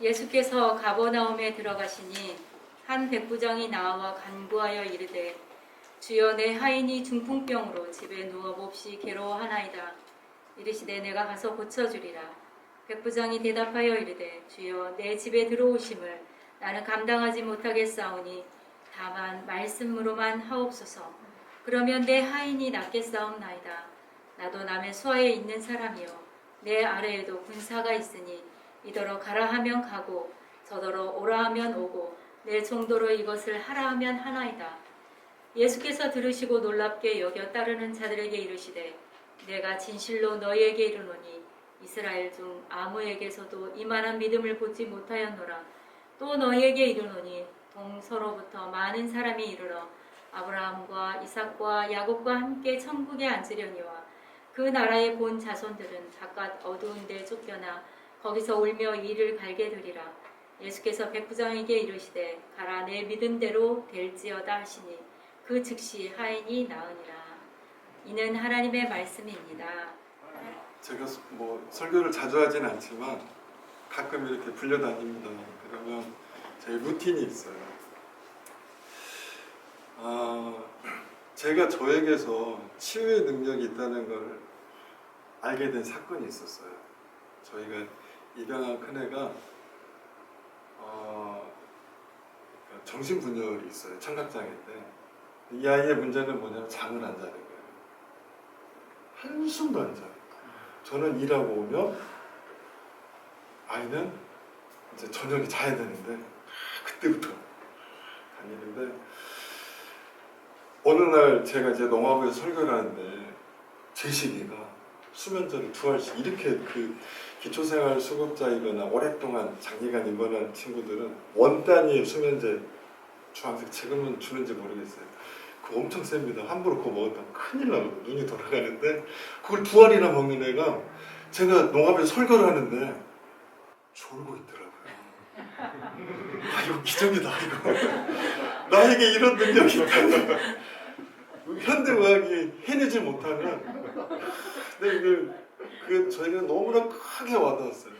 예수께서 가버나움에 들어가시니 한 백부장이 나와 간구하여 이르되 주여 내 하인이 중풍병으로 집에 누워 몹시 괴로워하나이다. 이르시되 내가 가서 고쳐주리라. 백부장이 대답하여 이르되 주여 내 집에 들어오심을 나는 감당하지 못하겠사오니 다만 말씀으로만 하옵소서. 그러면 내 하인이 낫겠사옵나이다. 나도 남의 수하에 있는 사람이요 내 아래에도 군사가 있으니 이더러 가라 하면 가고 저더러 오라 하면 오고 내 정도로 이것을 하라 하면 하나이다. 예수께서 들으시고 놀랍게 여겨 따르는 자들에게 이르시되 내가 진실로 너희에게 이르노니 이스라엘 중 아무에게서도 이만한 믿음을 보지 못하였노라. 또 너희에게 이르노니 동서로부터 많은 사람이 이르러 아브라함과 이삭과 야곱과 함께 천국에 앉으려니와 그 나라에 본 자손들은 바깥 어두운 데 쫓겨나 거기서 울며 이를 갈게 되리라. 예수께서 백부장에게 이르시되 가라 내 믿은 대로 될지어다 하시니 그 즉시 하인이 나으니라. 이는 하나님의 말씀입니다. 제가 뭐 설교를 자주 하진 않지만 가끔 이렇게 불려다닙니다. 그러면 제 루틴이 있어요. 제가 저에게서 치유의 능력이 있다는 걸 알게 된 사건이 있었어요. 저희가 입양한 큰애가 정신분열이 있어요. 청각장애인데 이 아이의 문제는 뭐냐면 잠을 안 자는 거예요. 한숨도 안 자요. 저는 일하고 오면 아이는 이제 저녁에 자야 되는데 그때부터 다니는데 어느 날 제가 이제 농화부에서 설교를 하는데 제 시기가 수면제를 2알씩 이렇게 그 기초생활 수급자이거나 오랫동안 장기간 입원한 친구들은 원 단위의 수면제 주황색 지금은 주는지 모르겠어요. 그거 엄청 셉니다. 함부로 그거 먹었다면 큰일 나거든요. 눈이 돌아가는데 그걸 2알이나 먹는 애가 제가 농화부에서 설교를 하는데 졸고 있더라고요. 이거 기적이다 이거. 나에게 이런 능력이 있다니. 현대의학이 해내지 못하는. 근데 이걸 저희가 너무나 크게 와닿았어요.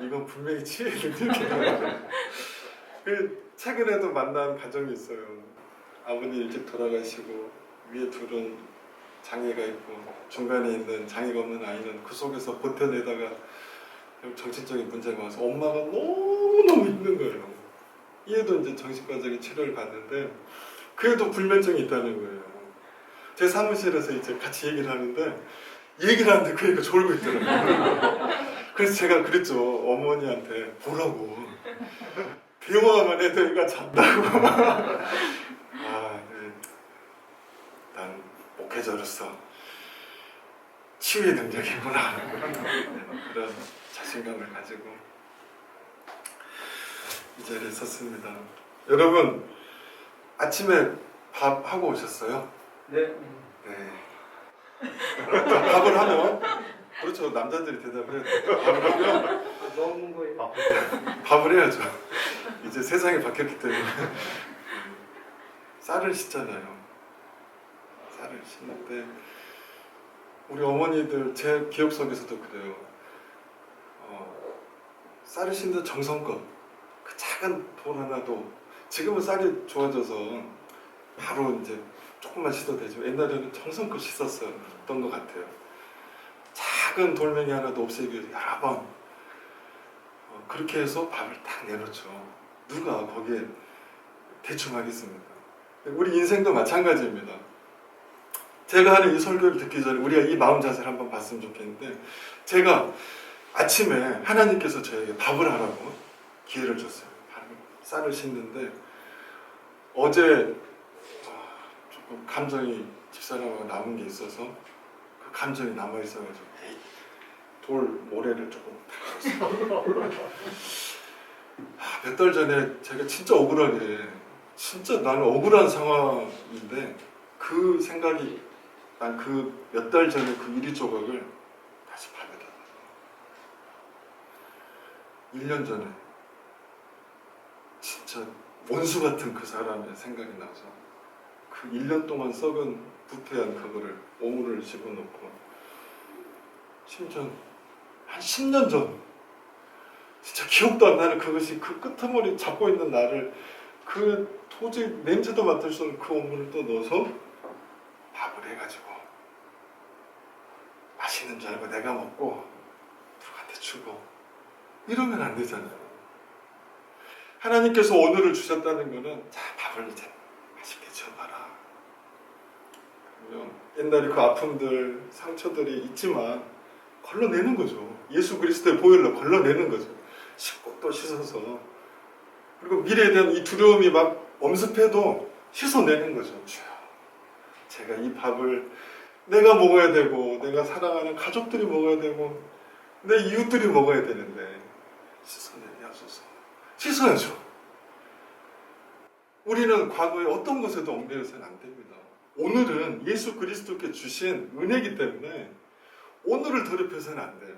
이건 분명히 치유의 능력이다. 최근에도 만난 가정이 있어요. 아버님 일찍 돌아가시고 위에 둘은 장애가 있고 중간에 있는 장애가 없는 아이는 그 속에서 버텨내다가 정신적인 문제가 와서 엄마가 너무너무 힘든 거예요. 얘도 이제 정신과적인 치료를 받는데 그래도 불면증이 있다는 거예요. 제 사무실에서 이제 같이 얘기를 하는데 얘기를 하는데 그 애가 졸고 있더라고요. 그래서 제가 그랬죠. 어머니한테 보라고. 대화만 해도 애가 잔다고. 난 목회자로서 치유의 능력이구나. 그런 자신감을 가지고 이 자리에 섰습니다. 여러분 아침에 밥 하고 오셨어요? 네. 밥을 하면 그렇죠. 남자들이 대답을 해야 돼요. 밥을 하면 먹는 거예요. 밥을 해야죠. 이제 세상이 바뀌었기 때문에 쌀을 씻잖아요. 쌀을 씻는데 우리 어머니들 제 기억 속에서도 그래요. 쌀을 씻는 정성껏 그 작은 볼 하나도 지금은 쌀이 좋아져서 바로 이제 조금만 씻어도 되죠. 옛날에는 정성껏 씻었던 것 같아요. 작은 돌멩이 하나도 없애기 위해서 여러 번 그렇게 해서 밥을 딱 내놓죠. 누가 거기에 대충 하겠습니까? 우리 인생도 마찬가지입니다. 제가 하는 이 설교를 듣기 전에 우리가 이 마음 자세를 한번 봤으면 좋겠는데 제가 아침에 하나님께서 저에게 밥을 하라고 기회를 줬어요. 쌀을 씻는데 어제 조금 감정이 집사람하고 남은 게 있어서 그 감정이 남아있어가지고 돌 모래를 조금 몇 달 전에 제가 진짜 억울하게 진짜 나는 억울한 상황인데 그 생각이 난 그 몇 달 전에 그 유리 조각을 다시 발견했다. 1년 전에 진짜 원수 같은 그 사람의 생각이 나서 그 1년 동안 썩은 부패한 그거를 오물을 집어넣고 심지어 한 10년 전 진짜 기억도 안 나는 그것이 그 끄트머리 잡고 있는 나를 그 도저히 냄새도 맡을 수 없는 그 오물을 또 넣어서 밥을 해가지고 맛있는 줄 알고 내가 먹고 누구한테 주고 이러면 안 되잖아요. 하나님께서 오늘을 주셨다는 거는 자 밥을 이제 맛있게 지어봐라. 그러면 옛날에 그 아픔들 상처들이 있지만 걸러내는 거죠. 예수 그리스도의 보혈로 걸러내는 거죠. 씻고 또 씻어서 그리고 미래에 대한 이 두려움이 막 엄습해도 씻어내는 거죠. 주여, 제가 이 밥을 내가 먹어야 되고 내가 사랑하는 가족들이 먹어야 되고 내 이웃들이 먹어야 되는데 씻어내게 하소서. 씻어야죠. 우리는 과거에 어떤 것에도 얽매여서는 안 됩니다. 오늘은 예수 그리스도께 주신 은혜이기 때문에 오늘을 더럽혀서는 안 돼요.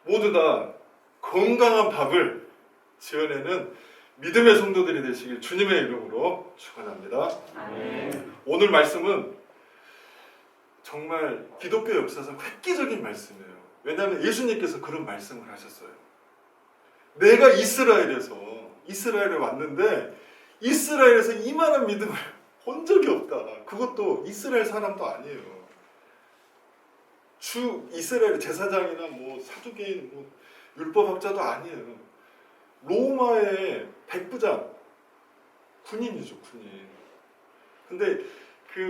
모두 다 건강한 밥을 지어내는 믿음의 성도들이 되시길 주님의 이름으로 축원합니다. 아멘. 오늘 말씀은 정말 기독교 역사상 획기적인 말씀이에요. 왜냐하면 예수님께서 그런 말씀을 하셨어요. 내가 이스라엘에 왔는데 이스라엘에서 이만한 믿음을 본 적이 없다. 그것도 이스라엘 사람도 아니에요. 주 이스라엘 제사장이나 뭐 사두개인 뭐 율법학자도 아니에요. 로마의 백부장 군인이죠, 군인. 근데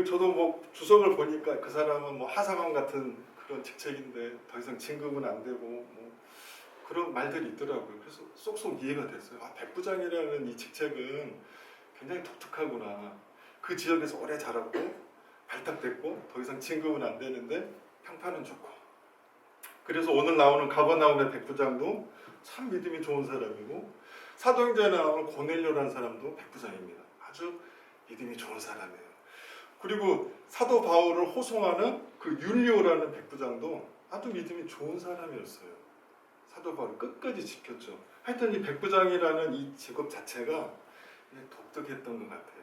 저도 뭐 주석을 보니까 그 사람은 뭐 하사관 같은 그런 직책인데 더 이상 진급은 안 되고 뭐 그런 말들이 있더라고요. 그래서 쏙쏙 이해가 됐어요. 아, 백부장이라는 이 직책은 굉장히 독특하구나. 그 지역에서 오래 자랐고 발탁됐고 더 이상 진급은 안 되는데 평판은 좋고. 그래서 오늘 나오는 가버나움의 백부장도 참 믿음이 좋은 사람이고 사도행전에 나오는 고넬료라는 사람도 백부장입니다. 아주 믿음이 좋은 사람이에요. 그리고 사도 바울을 호송하는 그 율리오라는 백부장도 아주 믿음이 좋은 사람이었어요. 사도 바울을 끝까지 지켰죠. 하여튼 이 백부장이라는 이 직업 자체가 그냥 독특했던 것 같아요.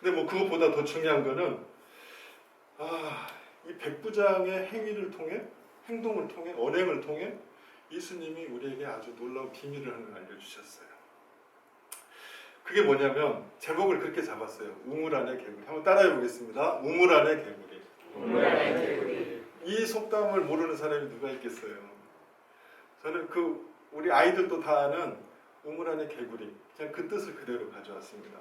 근데 뭐 그것보다 더 중요한 거는 이 백부장의 행동을 통해 언행을 통해 예수님이 우리에게 아주 놀라운 비밀을 하나 알려주셨어요. 그게 뭐냐면 제목을 그렇게 잡았어요. 우물 안의 개구리. 한번 따라해 보겠습니다. 우물 안의 개구리. 우물 안의 개구리. 이 속담을 모르는 사람이 누가 있겠어요. 저는 우리 아이들도 다 아는 우물 안의 개구리. 그냥 그 뜻을 그대로 가져왔습니다.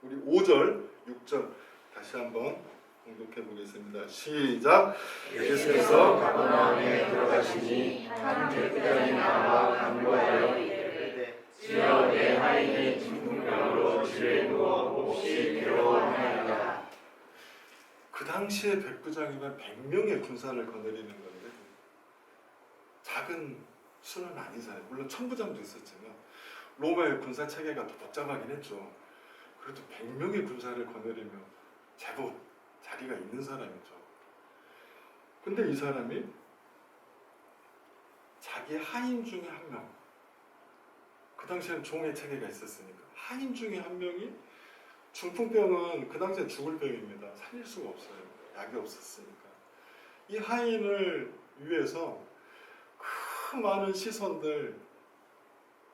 우리 5절, 6절 다시 한번 공독해 보겠습니다. 시작. 예수께서 가버나움에 들어가시니 한 백부장이 나와 간구하여 이르되 주여 내 하인이 중풍병으로 집에 누워 몹시 괴로워하나이다. 그 당시에 백부장이면 100명의 군사를 거느리는 건데 작은 수는 아니잖아요. 물론 천부장도 있었지만 로마의 군사 체계가 더 복잡하긴 했죠. 그래도 100명의 군사를 거느리며 제법 자리가 있는 사람이죠. 근데 이 사람이 자기 하인 중에 한 명, 그 당시에는 종의 체계가 있었으니까 하인 중에 한 명이 중풍병은 그 당시에 죽을 병입니다. 살릴 수가 없어요. 약이 없었으니까. 이 하인을 위해서 그 많은 시선들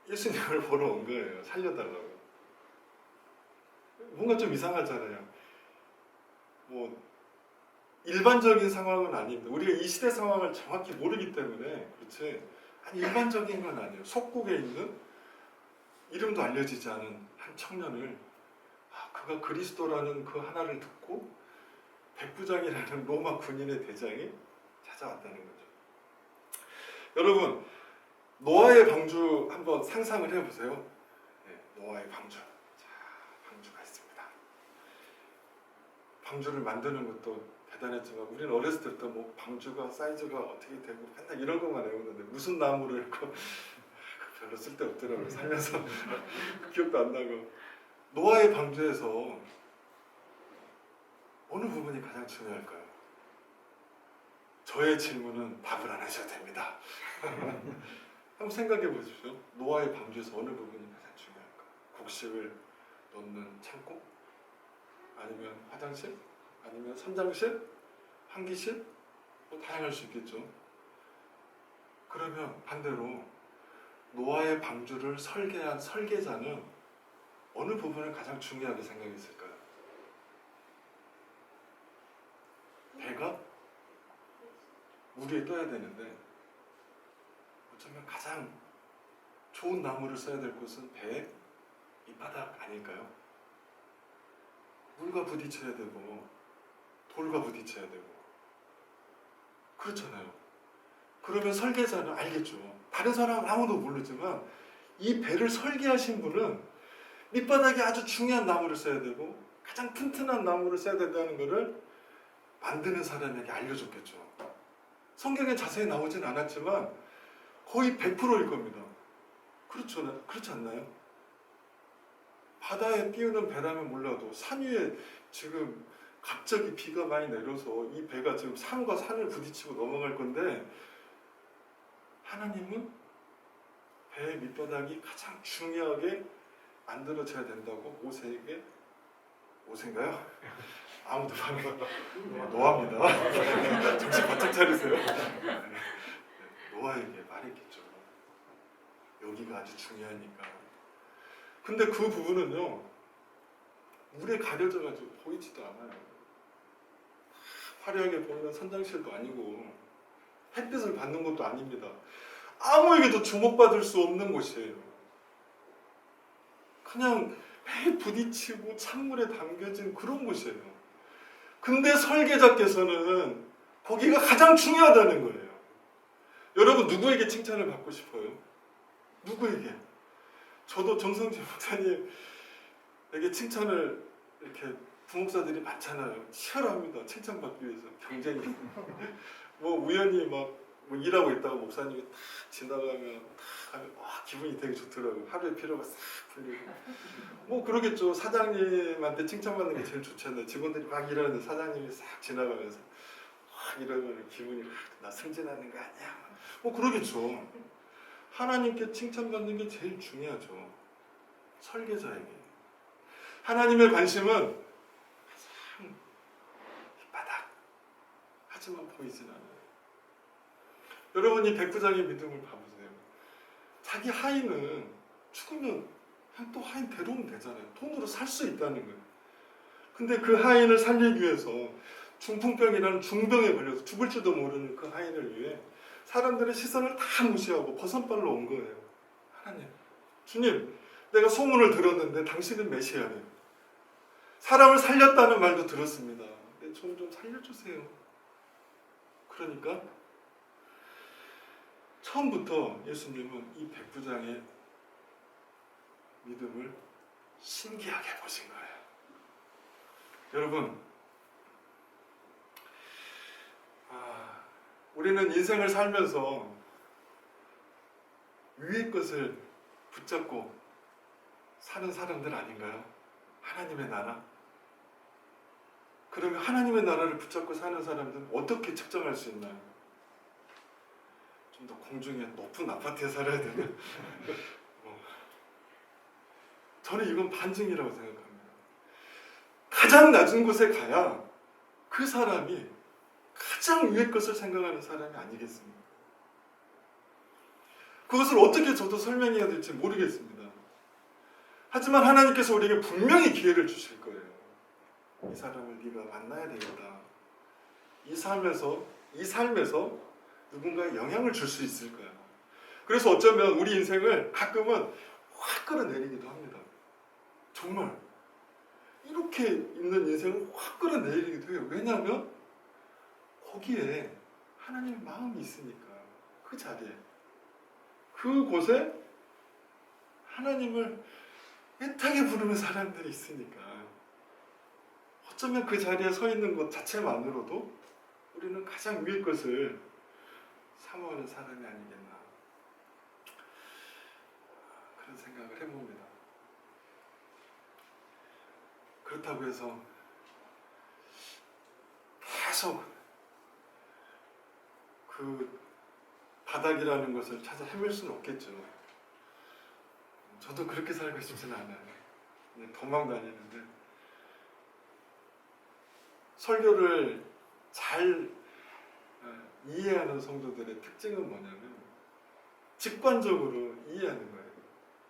예수님을 보러 온 거예요. 살려달라고. 뭔가 좀 이상하잖아요. 뭐 일반적인 상황은 아닌데 우리가 이 시대 상황을 정확히 모르기 때문에 그렇지. 아니 일반적인 건 아니에요. 속국에 있는 이름도 알려지지 않은 한 청년을 그가 그리스도라는 그 하나를 듣고 백부장이라는 로마 군인의 대장이 찾아왔다는 거죠. 여러분 노아의 방주 한번 상상을 해보세요. 네, 노아의 방주. 자, 방주가 있습니다. 방주를 만드는 것도 대단했지만 우리는 어렸을 때부터 뭐 방주가 사이즈가 어떻게 되고 맨날 이런 것만 외우는데 무슨 나무를 이렇게 별로 쓸데없더라고요. 살면서 기억도 안 나고. 노아의 방주에서 어느 부분이 가장 중요할까요? 저의 질문은 답을 안 하셔도 됩니다. 한번 생각해 보십시오. 노아의 방주에서 어느 부분이 가장 중요할까? 곡식을 넣는 창고? 아니면 화장실? 아니면 선장실? 환기실? 뭐 다양할 수 있겠죠. 그러면 반대로 노아의 방주를 설계한 설계자는 어느 부분을 가장 중요하게 생각했을까요? 배가 물 위에 떠야 되는데 어쩌면 가장 좋은 나무를 써야 될 곳은 배의 밑바닥 아닐까요? 물과 부딪혀야 되고 돌과 부딪혀야 되고 그렇잖아요. 그러면 설계자는 알겠죠. 다른 사람은 아무도 모르지만 이 배를 설계하신 분은 밑바닥에 아주 중요한 나무를 써야 되고 가장 튼튼한 나무를 써야 된다는 것을 만드는 사람에게 알려줬겠죠. 성경에 자세히 나오진 않았지만 거의 100%일 겁니다. 그렇죠? 그렇지 않나요? 바다에 띄우는 배라면 몰라도 산 위에 지금 갑자기 비가 많이 내려서 이 배가 지금 산과 산을 부딪히고 넘어갈 건데 하나님은 배의 밑바닥이 가장 중요하게 만들어져야 된다고 모세인가요? 아무도 반응 노아입니다. 정신 바짝 차리세요. 노아에게 말했겠죠. 여기가 아주 중요하니까. 근데 그 부분은요 물에 가려져가지고 보이지도 않아요. 화려하게 보이는 선장실도 아니고 햇빛을 받는 것도 아닙니다. 아무에게도 주목받을 수 없는 곳이에요. 그냥 매일 부딪히고 찬물에 담겨진 그런 곳이에요. 근데 설계자께서는 거기가 가장 중요하다는 거예요. 여러분 누구에게 칭찬을 받고 싶어요? 누구에게? 저도 정성진 목사님에게 칭찬을 이렇게 부목사들이 많잖아요. 치열합니다. 칭찬받기 위해서 경쟁이. 뭐 우연히 막 뭐 일하고 있다가 목사님이 탁 지나가면 탁 하면 와 기분이 되게 좋더라고요. 하루의 피로가 싹 풀리고. 뭐 그러겠죠. 사장님한테 칭찬받는 게 제일 좋잖아요. 직원들이 막 일하는데 사장님이 싹 지나가면서 막 이러면 기분이 나 승진하는 거 아니야. 뭐 그러겠죠. 하나님께 칭찬받는 게 제일 중요하죠. 설계자에게. 하나님의 관심은 가장 밑바닥 하지만 보이진 않아요. 여러분 이 백부장의 믿음을 봐보세요. 자기 하인은 죽으면 그냥 또 하인 데려오면 되잖아요. 돈으로 살 수 있다는 거예요. 근데 그 하인을 살리기 위해서 중풍병이라는 중병에 걸려서 죽을 줄도 모르는 그 하인을 위해 사람들의 시선을 다 무시하고 버선발로 온 거예요. 하나님, 주님, 내가 소문을 들었는데 당신은 메시아예요. 사람을 살렸다는 말도 들었습니다. 근데 좀 살려주세요. 그러니까 처음부터 예수님은 이 백부장의 믿음을 신기하게 보신 거예요. 여러분, 우리는 인생을 살면서 위의 것을 붙잡고 사는 사람들 아닌가요? 하나님의 나라. 그러면 하나님의 나라를 붙잡고 사는 사람들은 어떻게 측정할 수 있나요? 좀 더 공중에 높은 아파트에 살아야 되나? 저는 이건 반증이라고 생각합니다. 가장 낮은 곳에 가야 그 사람이 가장 위의 것을 생각하는 사람이 아니겠습니까? 그것을 어떻게 저도 설명해야 될지 모르겠습니다. 하지만 하나님께서 우리에게 분명히 기회를 주실 거예요. 이 사람을 네가 만나야 되겠다. 이 삶에서 누군가에 영향을 줄 수 있을 거야. 그래서 어쩌면 우리 인생을 가끔은 확 끌어내리기도 합니다. 정말 이렇게 있는 인생을 확 끌어내리기도 해요. 왜냐하면 거기에 하나님의 마음이 있으니까. 그 자리에 그곳에 하나님을 애타게 부르는 사람들이 있으니까 어쩌면 그 자리에 서 있는 것 자체만으로도 우리는 가장 위의 것을 사모하는 사람이 아니겠나 그런 생각을 해봅니다. 그렇다고 해서 계속 그 바닥이라는 것을 찾아 헤맬 수는 없겠죠. 저도 그렇게 살고 싶지는 않아요. 그냥 도망 다니는데 설교를 잘 이해하는 성도들의 특징은 뭐냐면 직관적으로 이해하는 거예요.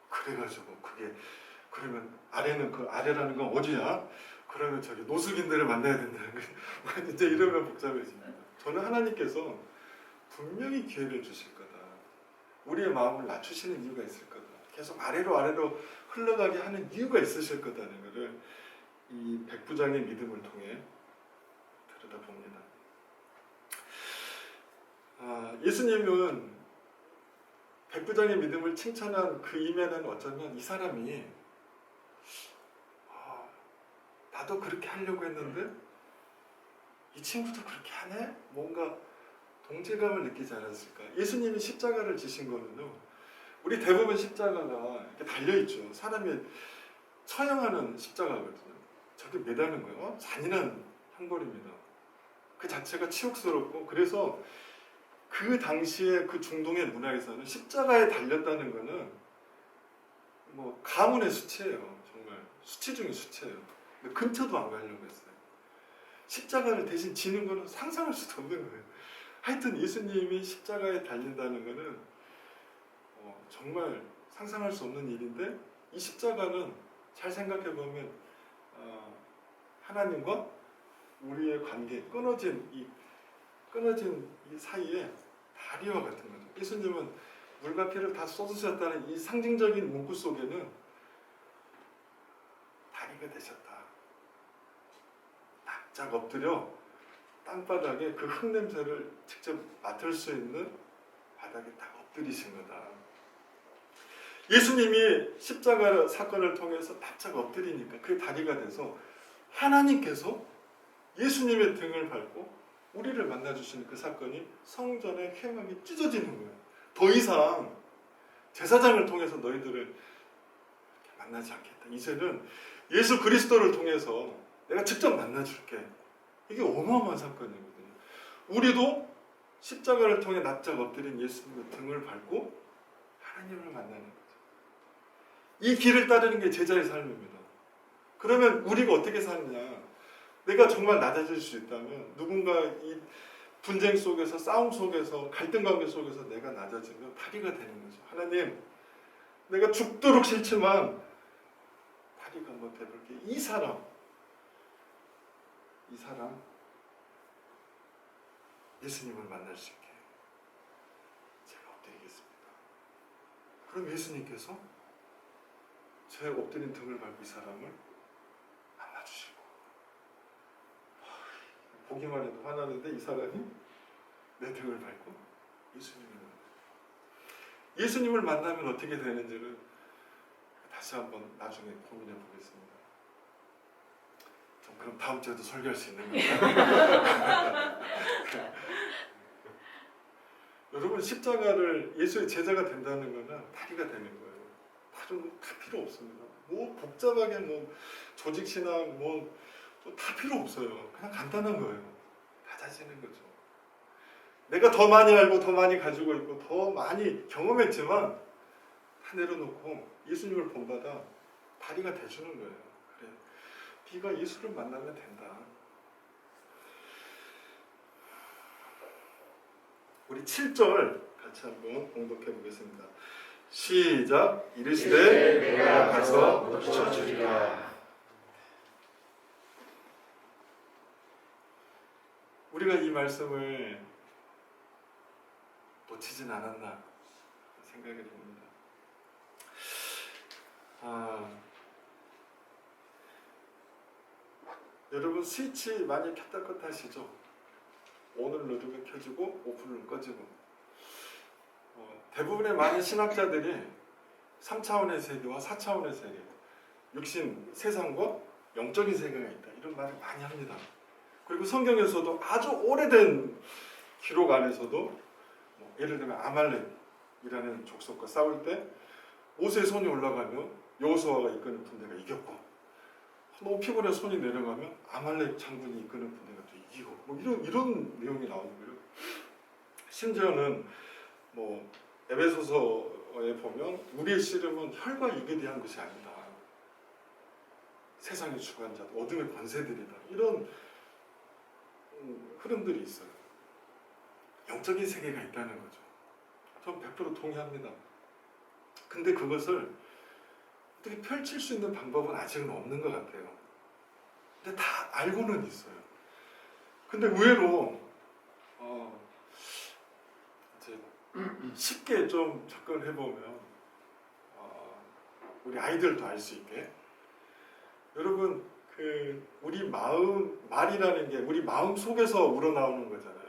그래가지고 그게 그러면 아래는 그 아래라는 건 어디야? 그러면 저기 노숙인들을 만나야 된다는 거예요. 이제 이러면 복잡해집니다. 저는 하나님께서 분명히 기회를 주실 거다. 우리의 마음을 낮추시는 이유가 있을 거다. 계속 아래로 흘러가게 하는 이유가 있으실 거다는 것을 이 백부장의 믿음을 통해 들여다봅니다. 예수님은 백부장의 믿음을 칭찬한 그 이면은 어쩌면 이 사람이 나도 그렇게 하려고 했는데 이 친구도 그렇게 하네? 뭔가 동질감을 느끼지 않았을까? 예수님이 십자가를 지신 거는요, 우리 대부분 십자가가 이렇게 달려있죠. 사람이 처형하는 십자가거든요. 저게 매다는 거예요. 잔인한 형벌입니다. 그 자체가 치욕스럽고, 그래서 그 당시에 그 중동의 문화에서는 십자가에 달렸다는 거는 뭐 가문의 수치예요. 정말 수치 중에 수치예요. 근처도 안 가려고 했어요. 십자가를 대신 지는 거는 상상할 수도 없는 거예요. 하여튼 예수님이 십자가에 달린다는 거는 정말 상상할 수 없는 일인데, 이 십자가는 잘 생각해 보면 하나님과 우리의 관계, 끊어진 이 사이에 다리와 같은 거죠. 예수님은 물과 피를 다 쏟으셨다는 이 상징적인 문구 속에는 다리가 되셨다. 납작 엎드려 땅바닥에 그 흙냄새를 직접 맡을 수 있는 바닥에 딱 엎드리신 거다. 예수님이 십자가 사건을 통해서 납작 엎드리니까 그게 다리가 돼서 하나님께서 예수님의 등을 밟고 우리를 만나주시는 그 사건이 성전의 회막이 찢어지는 거예요. 더 이상 제사장을 통해서 너희들을 만나지 않겠다. 이제는 예수 그리스도를 통해서 내가 직접 만나줄게. 이게 어마어마한 사건이거든요. 우리도 십자가를 통해 납작 엎드린 예수님의 등을 밟고 하나님을 만나는 거죠. 이 길을 따르는 게 제자의 삶입니다. 그러면 우리가 어떻게 사느냐? 내가 정말 낮아질 수 있다면, 누군가 이 분쟁 속에서, 싸움 속에서, 갈등 관계 속에서 내가 낮아지면 다리가 되는 거죠. 하나님, 내가 죽도록 싫지만 다리가 한번 돼볼게. 이 사람 예수님을 만날 수 있게 제가 엎드리겠습니다. 그럼 예수님께서 제 엎드린 등을 밟고 이 사람을 만나주시고, 보기만 해도 화나는데 이 사람이 내 등을 밟고 예수님을 만나면 어떻게 되는지를 다시 한번 나중에 고민해 보겠습니다. 그럼 다음 주에도 설교할 수 있는 건가요? 여러분, 십자가를 예수의 제자가 된다는 거는 다리가 되는 거예요. 다른 다 필요 없습니다. 뭐 복잡하게 뭐 조직신앙 뭐 다 필요 없어요. 그냥 간단한 거예요. 낮아지는 거죠. 내가 더 많이 알고 더 많이 가지고 있고 더 많이 경험했지만 다 내려놓고 예수님을 본받아 다리가 돼주는 거예요. 그래, 네가 예수를 만나면 된다. 우리 7절 같이 한번 공독해 보겠습니다. 시작. 이르시되 내가 가서 고쳐주리라. 우리가 이 말씀을 놓치진 않았나 생각이 듭니다. 여러분, 스위치 많이 켰다 껐다 하시죠? 온을 누르면 켜지고 오프는 꺼지고. 대부분의 많은 신학자들이 3차원의 세계와 4차원의 세계, 육신, 세상과 영적인 세계가 있다, 이런 말을 많이 합니다. 그리고 성경에서도 아주 오래된 기록 안에서도 예를 들면 아말렉이라는 족속과 싸울 때 모세의 손이 올라가면 여호수아가 이끄는 군대가 이겼고, 너무 피곤해 손이 내려가면 아말렉 장군이 이끄는 군대가 또 이기고, 뭐 이런 내용이 나오는 거예요. 심지어는 뭐 에베소서에 보면 우리의 씨름은 혈과 육에 대한 것이 아니다, 세상의 주관자, 어둠의 권세들이다, 이런 흐름들이 있어요. 영적인 세계가 있다는 거죠. 전 100% 동의합니다. 근데 그것을 어떻게 펼칠 수 있는 방법은 아직은 없는 것 같아요. 근데 다 알고는 있어요. 근데 의외로 이제 쉽게 좀 접근해 보면 우리 아이들도 알 수 있게, 여러분 우리 말이라는 게 우리 마음 속에서 우러나오는 거잖아요.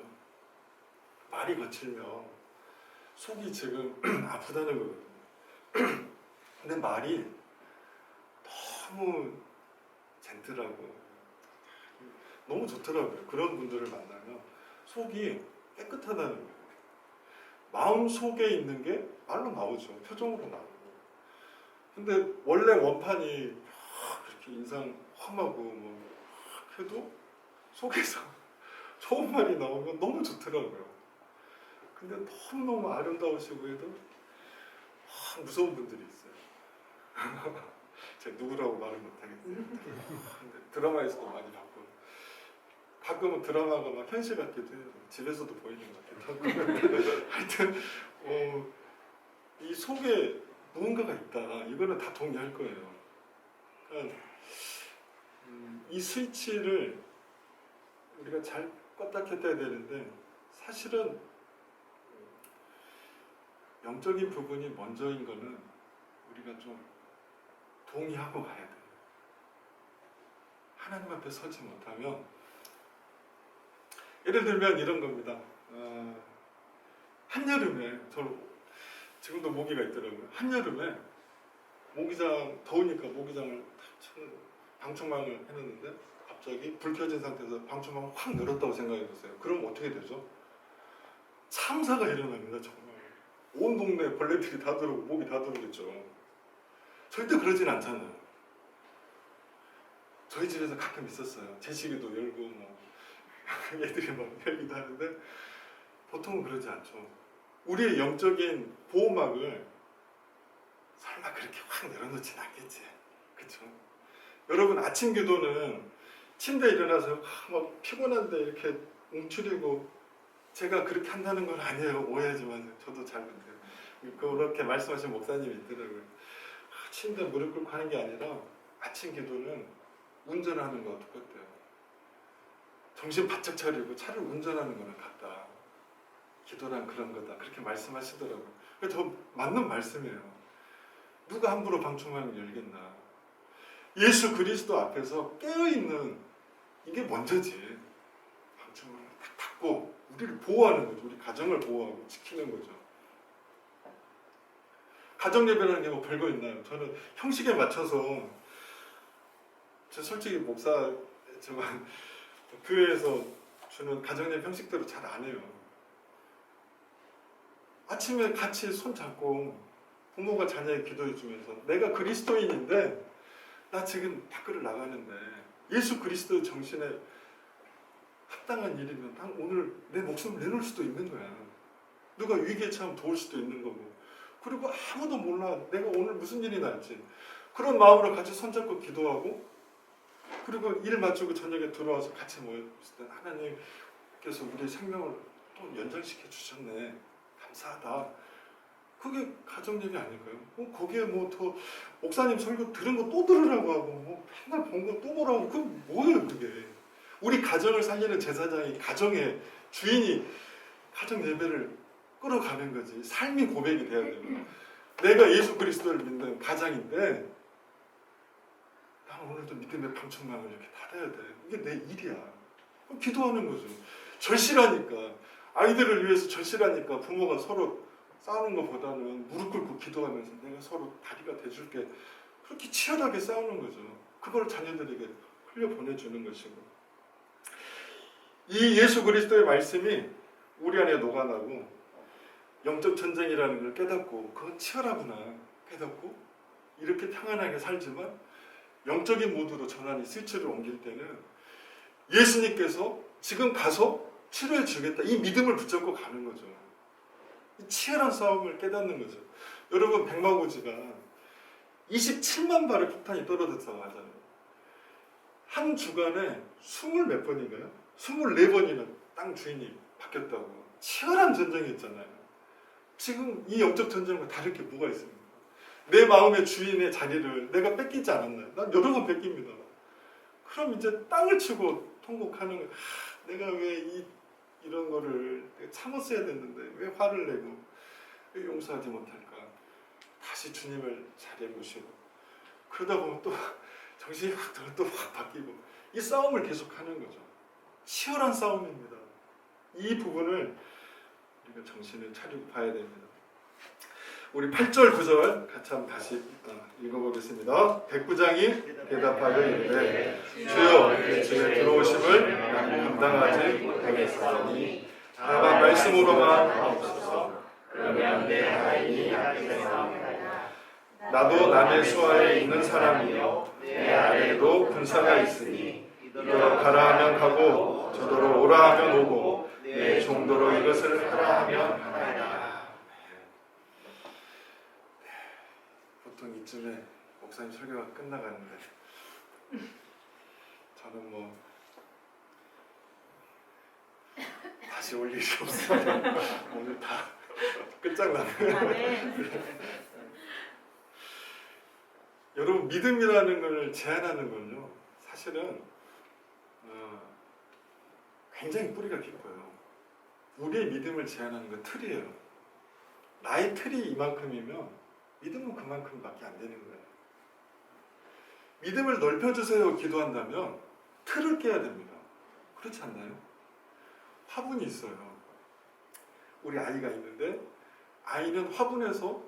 말이 거칠면 속이 지금 아프다는 거거든요. 근데 말이 너무 젠틀하고 너무 좋더라고요. 그런 분들을 만나면 속이 깨끗하다는 거예요. 마음 속에 있는 게 말로 나오죠. 표정으로 나오고. 근데 원래 원판이 그렇게 인상 험하고 뭐 해도 속에서 좋은 말이 나오면 너무 좋더라고요. 근데 너무너무 아름다우시고 해도 무서운 분들이 있어요. 제가 누구라고 말을 못하겠어요. 근데 드라마에서도 많이 봤고, 가끔은 드라마가 막 현실 같기도 해요. 집에서도 보이는 것 같기도 하고. 하여튼 이 속에 무언가가 있다. 이거는 다 동의할 거예요. 그러니까 이 스위치를 우리가 잘 껐다 켰다 해야 되는데, 사실은 영적인 부분이 먼저인 거는 우리가 좀 동의하고 가야 돼요. 하나님 앞에 서지 못하면, 예를 들면 이런 겁니다. 한여름에, 저 지금도 모기가 있더라고요. 한여름에 모기장, 더우니까 모기장을 방충망을 해놨는데 갑자기 불 켜진 상태에서 방충망을 확 열었다고 생각해 보세요. 그럼 어떻게 되죠? 참사가 일어납니다. 정말 온 동네 벌레들이 다 들어오고 모기 다 들어오겠죠. 절대 그러진 않잖아요. 저희 집에서 가끔 있었어요. 제시기도 열고 뭐 얘들이 막 열기도 하는데 보통은 그러지 않죠. 우리의 영적인 보호막을 설마 그렇게 확 열어놓진 않겠지. 그렇죠? 여러분, 아침 기도는 침대에 일어나서 막 피곤한데 이렇게 움츠리고, 제가 그렇게 한다는 건 아니에요. 오해하지 마세요. 저도 잘 못해요. 그렇게 말씀하신 목사님이 있더라고요. 침대에 무릎 꿇고 하는 게 아니라 아침 기도는 운전하는 거와 똑같아요. 정신 바짝 차리고 차를 운전하는 거는 같다. 기도란 그런 거다. 그렇게 말씀하시더라고요. 더 맞는 말씀이에요. 누가 함부로 방충망을 열겠나. 예수 그리스도 앞에서 깨어있는 이게 먼저지. 방충망을 딱 닫고 우리를 보호하는 거죠. 우리 가정을 보호하고 지키는 거죠. 가정예배라는 게 뭐 별거 있나요? 저는 형식에 맞춰서, 저 솔직히 목사지만 교회에서 주는 가정예배 형식대로 잘 안 해요. 아침에 같이 손 잡고 부모가 자녀에 기도해 주면서, 내가 그리스도인인데 나 지금 밖으로 나가는데 예수 그리스도 정신에 합당한 일이면 오늘 내 목숨을 내놓을 수도 있는 거야. 누가 위기에 처하면 도울 수도 있는 거고, 그리고 아무도 몰라 내가 오늘 무슨 일이 날지. 그런 마음으로 같이 손잡고 기도하고, 그리고 일 마치고 저녁에 들어와서 같이 모였을 때 하나님께서 우리의 생명을 또 연장시켜 주셨네, 감사하다. 그게 가정예배 아닐까요? 거기에 뭐 더 목사님 설교 들은 거 또 들으라고 하고, 뭐 맨날 본 거 또 보라고, 그게 뭐예요 그게. 우리 가정을 살리는 제사장이, 가정의 주인이 가정 예배를 끌어가는 거지. 삶이 고백이 돼야 되고, 내가 예수 그리스도를 믿는 가장인데 나는 오늘도 믿음의 방충망을 이렇게 닫아야 돼. 이게 내 일이야. 그럼 기도하는 거죠. 절실하니까, 아이들을 위해서 절실하니까 부모가 서로 싸우는 것보다는 무릎 꿇고 기도하면서 내가 서로 다리가 돼줄게, 그렇게 치열하게 싸우는 거죠. 그걸 자녀들에게 흘려보내주는 것이고, 이 예수 그리스도의 말씀이 우리 안에 녹아나고 영적 전쟁이라는 걸 깨닫고, 그건 치열하구나 깨닫고 이렇게 평안하게 살지만 영적인 모드로 전환이 스위치를 옮길 때는 예수님께서 지금 가서 치료해 주겠다, 이 믿음을 붙잡고 가는 거죠. 치열한 싸움을 깨닫는 거죠. 여러분, 백마고지가 27만 발의 폭탄이 떨어졌다고 하잖아요. 한 주간에 20몇 번인가요? 24번이나 땅 주인이 바뀌었다고. 치열한 전쟁이었잖아요. 지금 이 영적 전쟁과 다를 게 뭐가 있습니까? 내 마음의 주인의 자리를 내가 뺏기지 않았나요? 난 여러 번 뺏깁니다. 그럼 이제 땅을 치고 통곡하는 거예요. 내가 왜 이런 거를 내가 참았어야 됐는데 왜 화를 내고 왜 용서하지 못할까? 다시 주님을 자리에 모시고 그러다 보면 또 정신이 확 들어 또 확 바뀌고 이 싸움을 계속하는 거죠. 치열한 싸움입니다. 이 부분을 우리가 정신을 차리고 봐야 됩니다. 우리 8절 9절 같이 한번 다시 읽어보겠습니다. 백부장이 대답하여 이르되 주여 내 집에 들어오심을 나는 감당하지 못하겠사오니 다만 말씀으로만 하옵소서. 그러면 내 하인이 하겠사옵나이다. 나도 남의 수하에 있는 사람이요 내 아래에도 군사가 있으니 이더러 가라 하면 가고 저더러 오라 하면 오고 내 종도로 이것을 하라 하면 하나이다. 보통 이쯤에 목사님 설교가 끝나가는데 저는 뭐 다시 올 일이 없어요. 오늘 다 끝장나네. 여러분 믿음이라는 걸 제한하는 건요 사실은 굉장히 뿌리가 깊어요. 우리의 믿음을 제한하는 건 틀이에요. 나의 틀이 이만큼이면 믿음은 그만큼밖에 안 되는 거예요. 믿음을 넓혀주세요 기도한다면 틀을 깨야 됩니다. 그렇지 않나요? 화분이 있어요. 우리 아이가 있는데 아이는 화분에서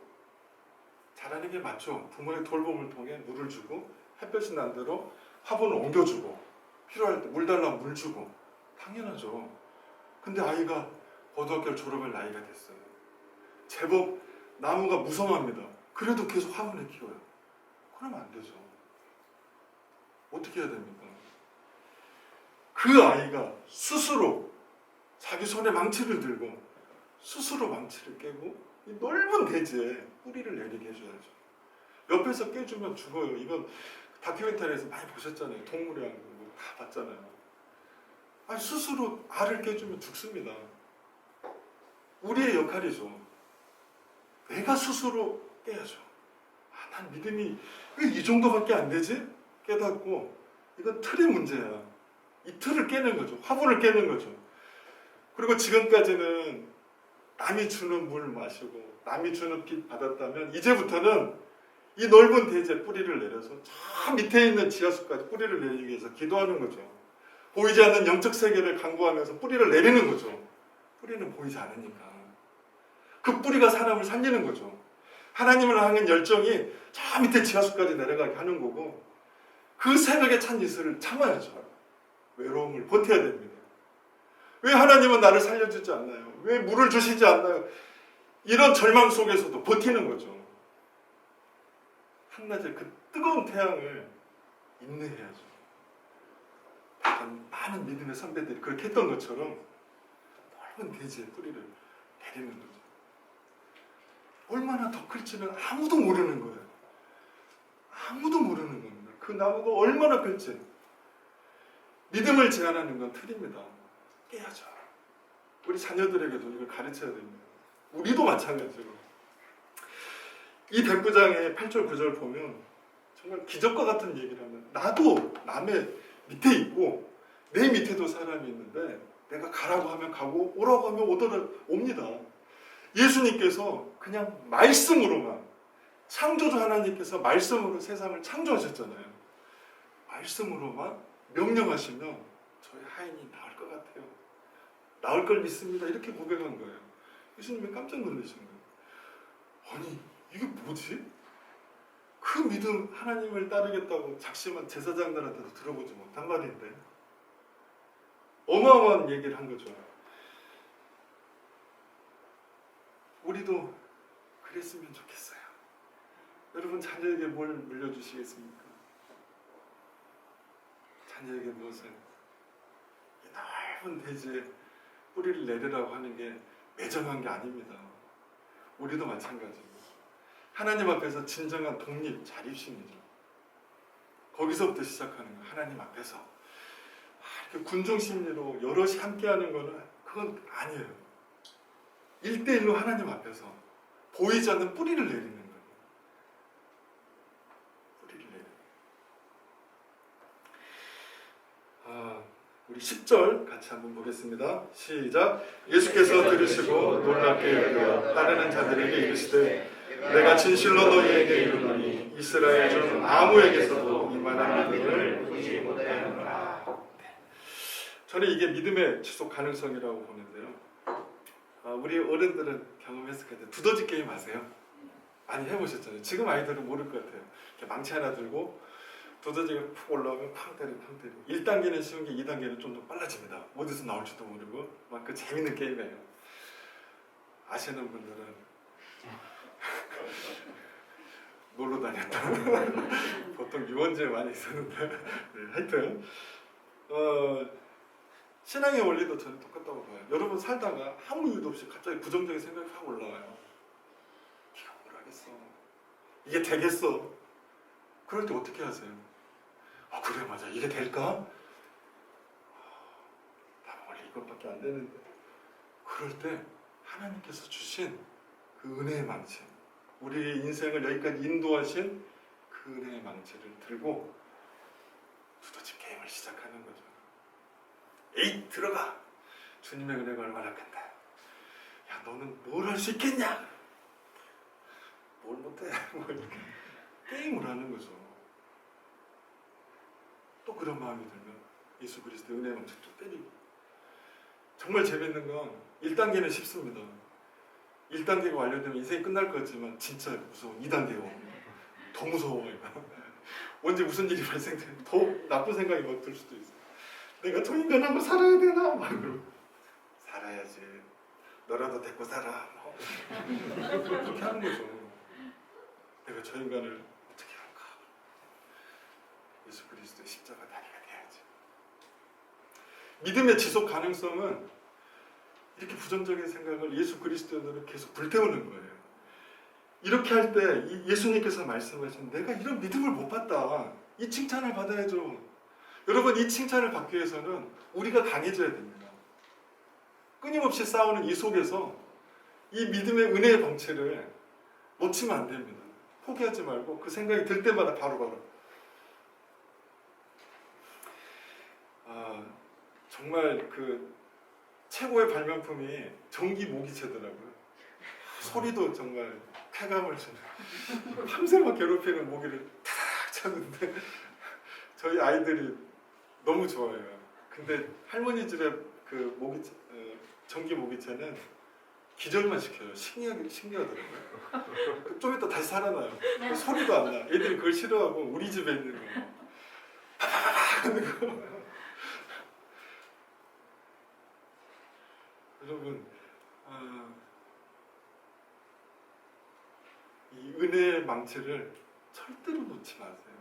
자라는 게 맞죠. 부모의 돌봄을 통해 물을 주고 햇볕이 난 대로 화분을 옮겨주고 필요할 때 물 달라면 물 주고 당연하죠. 근데 아이가 고등학교를 졸업할 나이가 됐어요. 제법 나무가 무성합니다. 그래도 계속 화분을 키워요. 그러면 안 되죠. 어떻게 해야 됩니까? 그 아이가 스스로 자기 손에 망치를 들고 스스로 망치를 깨고 이 넓은 대지에 뿌리를 내리게 해줘야죠. 옆에서 깨주면 죽어요. 이건 다큐멘터리에서 많이 보셨잖아요. 동물의 왕국 다 봤잖아요. 아니, 스스로 알을 깨주면 죽습니다. 우리의 역할이죠. 내가 스스로 깨야죠. 난 믿음이 왜 이 정도밖에 안 되지? 깨닫고 이건 틀의 문제야. 이 틀을 깨는 거죠. 화분을 깨는 거죠. 그리고 지금까지는 남이 주는 물 마시고 남이 주는 빛 받았다면 이제부터는 이 넓은 대지에 뿌리를 내려서 저 밑에 있는 지하수까지 뿌리를 내리기 위해서 기도하는 거죠. 보이지 않는 영적 세계를 간구하면서 뿌리를 내리는 거죠. 뿌리는 보이지 않으니까. 그 뿌리가 사람을 살리는 거죠. 하나님을 향한 열정이 저 밑에 지하수까지 내려가게 하는 거고 그 새벽에 찬 이슬을 참아야죠. 외로움을 버텨야 됩니다. 왜 하나님은 나를 살려주지 않나요? 왜 물을 주시지 않나요? 이런 절망 속에서도 버티는 거죠. 한낮에 그 뜨거운 태양을 인내해야죠. 많은 믿음의 선배들이 그렇게 했던 것처럼 넓은 대지에 뿌리를 내리는 거죠. 얼마나 더 클지는 아무도 모르는 거예요. 아무도 모르는 겁니다. 그 나무가 얼마나 클지. 믿음을 제한하는 건 틀입니다. 깨야죠. 우리 자녀들에게도 이걸 가르쳐야 됩니다. 우리도 마찬가지로. 이 백부장의 8절 9절 보면 정말 기적과 같은 얘기를 하면 나도 남의 밑에 있고 내 밑에도 사람이 있는데 내가 가라고 하면 가고 오라고 하면 옵니다. 예수님께서 그냥 말씀으로만 창조주 하나님께서 말씀으로 세상을 창조하셨잖아요. 말씀으로만 명령하시면 저희 하인이 나을 것 같아요. 나을 걸 믿습니다. 이렇게 고백한 거예요. 예수님이 깜짝 놀라신 거예요. 아니 이게 뭐지? 그 믿음 하나님을 따르겠다고 작심한 제사장들한테도 들어보지 못한 말인데 어마어마한 얘기를 한 거죠. 우리도 그랬으면 좋겠어요. 여러분 자녀에게 뭘 물려주시겠습니까? 자녀에게 무엇을? 이 넓은 대지에 뿌리를 내리라고 하는 게 매정한 게 아닙니다. 우리도 마찬가지입니다. 하나님 앞에서 진정한 독립, 자립심이죠. 거기서부터 시작하는 거예요. 하나님 앞에서. 이렇게 군중 심리로 여럿이 함께하는 거는 그건 아니에요. 1대1로 하나님 앞에서 보이지 않는 뿌리를 내리는 거예요. 뿌리를 내리는 거예요. 우리 10절 같이 한번 보겠습니다. 시작. 예수께서 들으시고 놀랍게 여겨 따르는 자들에게 이르시되 내가 진실로 너희에게 이르노니 이스라엘 중 아무에게서도 이만한 믿음을 보지 못하였노라. 저는 이게 믿음의 지속 가능성이라고 보는데요. 우리 어른들은 경험했을 것 같아요. 두더지 게임 아세요? 많이 해보셨잖아요. 지금 아이들은 모를 것 같아요. 이렇게 망치 하나 들고 두더지가 푹 올라오면 팡 때리고 팡 때리고 1단계는 쉬운 게 2단계는 좀 더 빨라집니다. 어디서 나올지도 모르고 막 그 재밌는 게임이에요. 아시는 분들은 놀러 다녔다. 보통 유원지에 많이 있었는데 네, 하여튼 신앙의 원리도 저는 똑같다고 봐요. 여러분 살다가 아무 이유도 없이 갑자기 부정적인 생각이 확 올라와요. 네가 뭘 하겠어? 이게 되겠어? 그럴 때 어떻게 하세요? 그래 맞아 이게 될까? 나 원래 이것밖에 안 되는데. 그럴 때 하나님께서 주신 그 은혜의 망치, 우리 인생을 여기까지 인도하신 그 은혜의 망치를 들고 두더지 게임을 시작하는 거죠. 에이 들어가. 주님의 은혜가 얼마나 큰데. 야 너는 뭘 할 수 있겠냐? 뭘 못해. 뭐 이렇게 게임을 하는 거죠. 또 그런 마음이 들면 예수 그리스도의 은혜의 망치 또 때리고. 정말 재밌는 건 1단계는 쉽습니다. 1단계가 완료되면 인생이 끝날 것 같지만 진짜 무서운 2단계가 옵니다. 더 무서워요. 언제 무슨 일이 발생되면 더 나쁜 생각이 막 들 수도 있어요. 내가 저 인간하고 살아야 되나? 막 그러고 살아야지. 너라도 데리고 살아. 그렇게 하는 거죠. 내가 저 인간을 어떻게 할까? 예수 그리스도의 십자가 다리가 돼야지. 믿음의 지속 가능성은 이렇게 부정적인 생각을 예수 그리스도로 계속 불태우는 거예요. 이렇게 할 때 예수님께서 말씀하신 내가 이런 믿음을 못 봤다. 이 칭찬을 받아야죠. 여러분 이 칭찬을 받기 위해서는 우리가 강해져야 됩니다. 끊임없이 싸우는 이 속에서 이 믿음의 은혜의 방체를 놓치면 안 됩니다. 포기하지 말고 그 생각이 들 때마다 바로바로 정말 그 최고의 발명품이 전기 모기채더라고요. 소리도 정말 쾌감을 주는 밤새 막 괴롭히는 모기를 타닥 쳤는데 저희 아이들이 너무 좋아해요. 근데 할머니 집에 그 모기채, 전기 모기채는 기절만 시켜요. 신기하더라고요. 좀 이따 다시 살아나요. 그 소리도 안 나. 애들이 그걸 싫어하고 우리 집에 있는 거 파파파파 하는 거. 여러분 이 은혜의 망치를 절대로 놓지 마세요.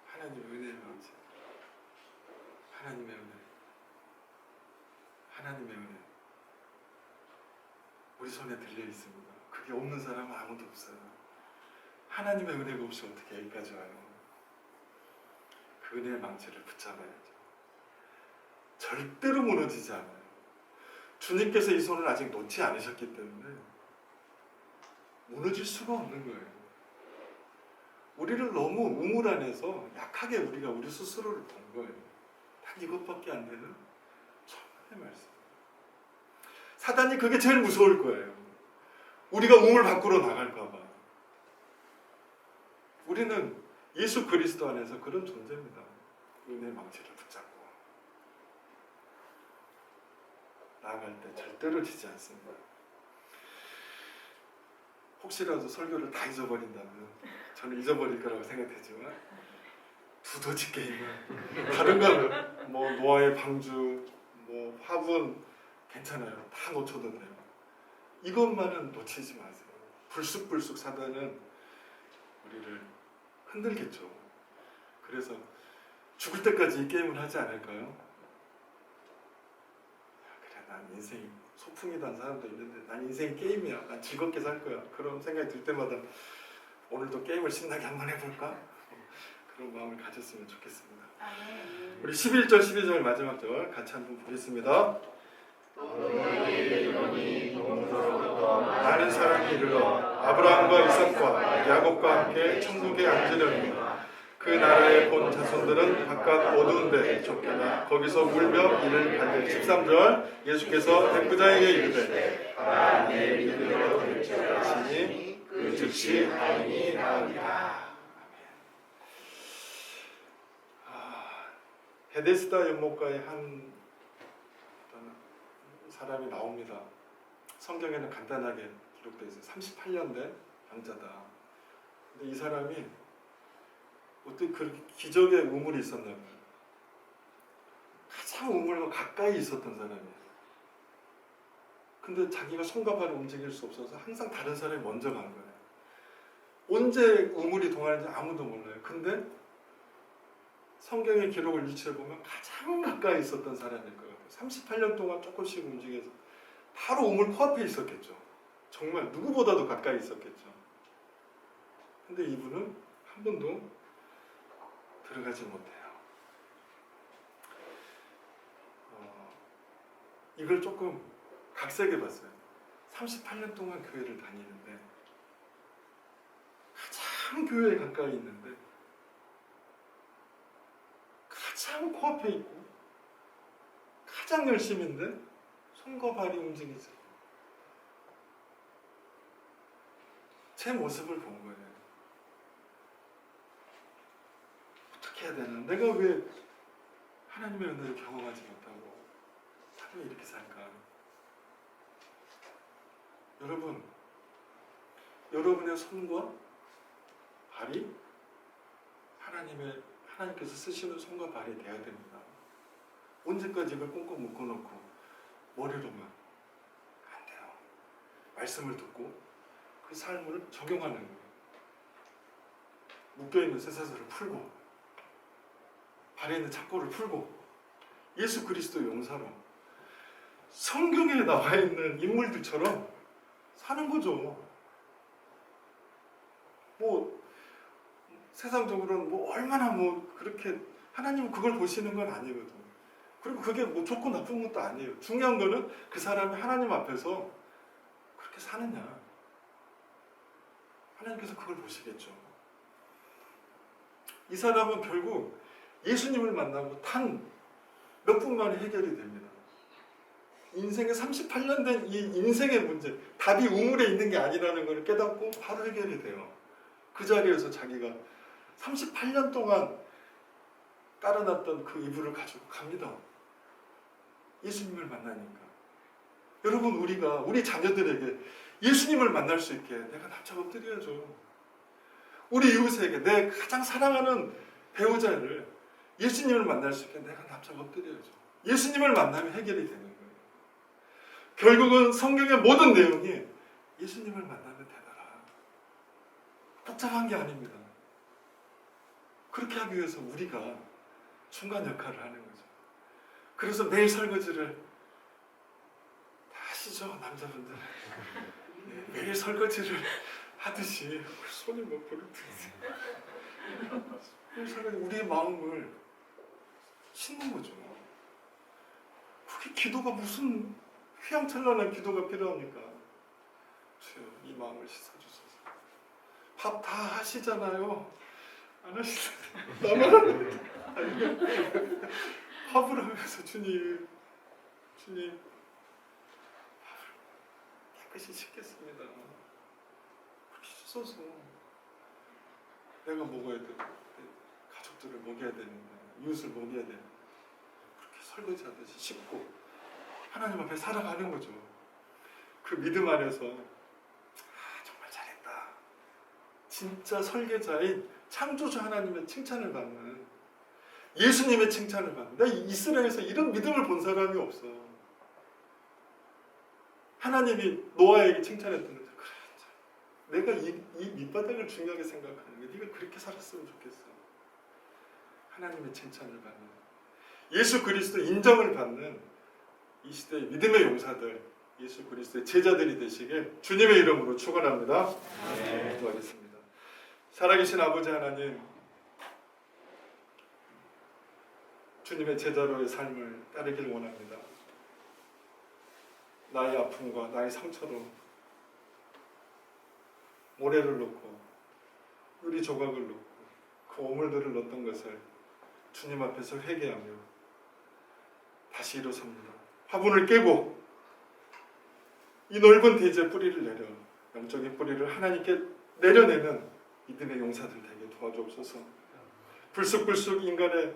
하나님의 은혜의 망치. 하나님의 은혜. 하나님의 은혜. 우리 손에 들려 있습니다. 그게 없는 사람은 아무도 없어요. 하나님의 은혜가 없이 어떻게 여기까지 와요? 그 은혜의 망치를 붙잡아야죠. 절대로 무너지지 않아요. 주님께서 이 손을 아직 놓지 않으셨기 때문에 무너질 수가 없는 거예요. 우리를 너무 우물 안에서 약하게 우리가 우리 스스로를 본 거예요. 딱 이것밖에 안 되는 천만의 말씀. 사단이 그게 제일 무서울 거예요. 우리가 우물 밖으로 나갈까 봐. 우리는 예수 그리스도 안에서 그런 존재입니다. 은혜의 망치를 붙잡고 나아갈 때 절대로 지지 않습니다. 혹시라도 설교를 다 잊어버린다면 저는 잊어버릴 거라고 생각했지만 두더지 게임은 다른 거는 뭐 노아의 방주, 뭐 화분 괜찮아요. 다 놓쳐도 돼요. 이것만은 놓치지 마세요. 불쑥불쑥 사단은 우리를 흔들겠죠. 그래서 죽을 때까지 이 게임을 하지 않을까요? 그래 난 인생이 소풍이라는 사람도 있는데 난 인생이 게임이야. 난 즐겁게 살 거야. 그런 생각이 들 때마다 오늘도 게임을 신나게 한번 해볼까? 그런 마음을 가졌으면 좋겠습니다. 우리 11절 12절 마지막 절 같이 한번 보겠습니다. 너희에게 보니 동서로부터 많은 사람이 이르러 아브라함과 이삭과 야곱과 함께 천국에 앉으려니 그 나라에 본 자손들은 각각 어두운 데 쫓겨나 거기서 울며 이를 갈되 13절 예수께서 백부장에게 이르되 내 믿음으로 하시니 그 즉시 하인이 나으리라. 베데스다 연못가에 한 어떤 사람이 나옵니다. 성경에는 간단하게 기록되어 있어요. 38년 된 병자다. 근데 이 사람이 어떻게 그렇게 기적의 우물이 있었나 봐요. 가장 우물과 가까이 있었던 사람이에요. 근데 자기가 손과 발을 움직일 수 없어서 항상 다른 사람이 먼저 간 거예요. 언제 우물이 동하는지 아무도 몰라요. 근데 성경의 기록을 유추해보면 가장 가까이 있었던 사람일 것 같아요. 38년 동안 조금씩 움직여서 바로 우물 코앞에 있었겠죠. 정말 누구보다도 가까이 있었겠죠. 근데 이분은 한 번도 들어가지 못해요. 이걸 조금 각색해 봤어요. 38년 동안 교회를 다니는데 가장 교회에 가까이 있는데 가장 코앞에 있고 가장 열심인데 손과 발이 움직이지. 제 모습을 본 거예요. 어떻게 해야 되나? 내가 왜 하나님의 은혜를 경험하지 못하고 나도 이렇게 살까? 여러분, 여러분의 손과 발이 하나님께서 쓰시는 손과 발이 돼야 됩니다. 언제까지 이걸 꽁꽁 묶어놓고 머리로만 안 돼요. 말씀을 듣고 그 삶을 적용하는 거예요. 묶여있는 쇠사슬을 풀고 발에 있는 착고를 풀고 예수 그리스도 용사로 성경에 나와 있는 인물들처럼 사는 거죠. 뭐 세상적으로는 뭐 얼마나 뭐 그렇게 하나님은 그걸 보시는 건 아니거든. 그리고 그게 뭐 좋고 나쁜 것도 아니에요. 중요한 거는 그 사람이 하나님 앞에서 그렇게 사느냐. 하나님께서 그걸 보시겠죠. 이 사람은 결국 예수님을 만나고 단 몇 분 만에 해결이 됩니다. 인생의 38년 된 이 인생의 문제, 답이 우물에 있는 게 아니라는 걸 깨닫고 바로 해결이 돼요. 그 자리에서 자기가 38년 동안 깔아놨던 그 이불을 가지고 갑니다. 예수님을 만나니까. 여러분, 우리 자녀들에게 예수님을 만날 수 있게 내가 납작 엎드려야죠. 우리 이웃에게 내 가장 사랑하는 배우자를 예수님을 만날 수 있게 내가 납작 엎드려야죠. 예수님을 만나면 해결이 되는 거예요. 결국은 성경의 모든 내용이 예수님을 만나면 되더라. 복잡한 게 아닙니다. 그렇게 하기 위해서 우리가 중간 역할을 하는 거죠. 그래서 매일 설거지를 다 하시죠, 남자분들. 매일 설거지를 하듯이 손이 뭐 부르듯이 매일 설거지 우리의 마음을 씻는 거죠. 그게 기도가 무슨 휘황찬란한 기도가 필요합니까? 주여, 이 마음을 씻어주소서. 밥 다 하시잖아요. 안 하시잖아요. 나만 밥을 하면서 주님 밥을 깨끗이 씻겠습니다. 그렇게 씻어서 내가 먹어야 돼. 가족들을 먹여야 되는데, 이웃을 먹여야 되는데, 그렇게 설거지하듯이 씻고 하나님 앞에 살아가는 거죠. 그 믿음 안에서 정말 잘했다. 진짜 설계자인 창조주 하나님의 칭찬을 받는, 예수님의 칭찬을 받는. 나 이스라엘에서 이런 믿음을 본 사람이 없어. 하나님이 노아에게 칭찬했던 거죠. 그래, 내가 이 밑바닥을 중요하게 생각하는 게 네가 그렇게 살았으면 좋겠어. 하나님의 칭찬을 받는, 예수 그리스도 인정을 받는 이 시대의 믿음의 용사들, 예수 그리스도의 제자들이 되시길 주님의 이름으로 축원합니다. 기도하겠습니다. 살아계신 아버지 하나님, 주님의 제자로의 삶을 따르길 원합니다. 나의 아픔과 나의 상처로 모래를 넣고 유리 조각을 넣고 그 오물들을 넣었던 것을 주님 앞에서 회개하며 다시 일어섭니다. 화분을 깨고 이 넓은 대지에 뿌리를 내려 영적인 뿌리를 하나님께 내려내는 믿음의 용사들 되게 도와주옵소서. 불쑥불쑥 인간의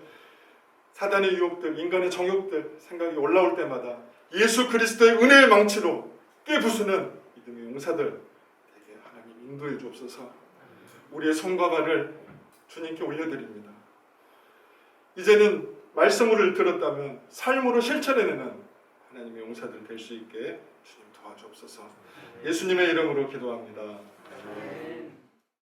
사단의 유혹들, 인간의 정욕들 생각이 올라올 때마다 예수 그리스도의 은혜의 망치로 깨부수는 믿음의 용사들 되게 하나님 인도해 주옵소서. 우리의 손과 발을 주님께 올려드립니다. 이제는 말씀을 들었다면 삶으로 실천해내는 하나님의 용사들 될 수 있게 주님 도와주옵소서. 예수님의 이름으로 기도합니다.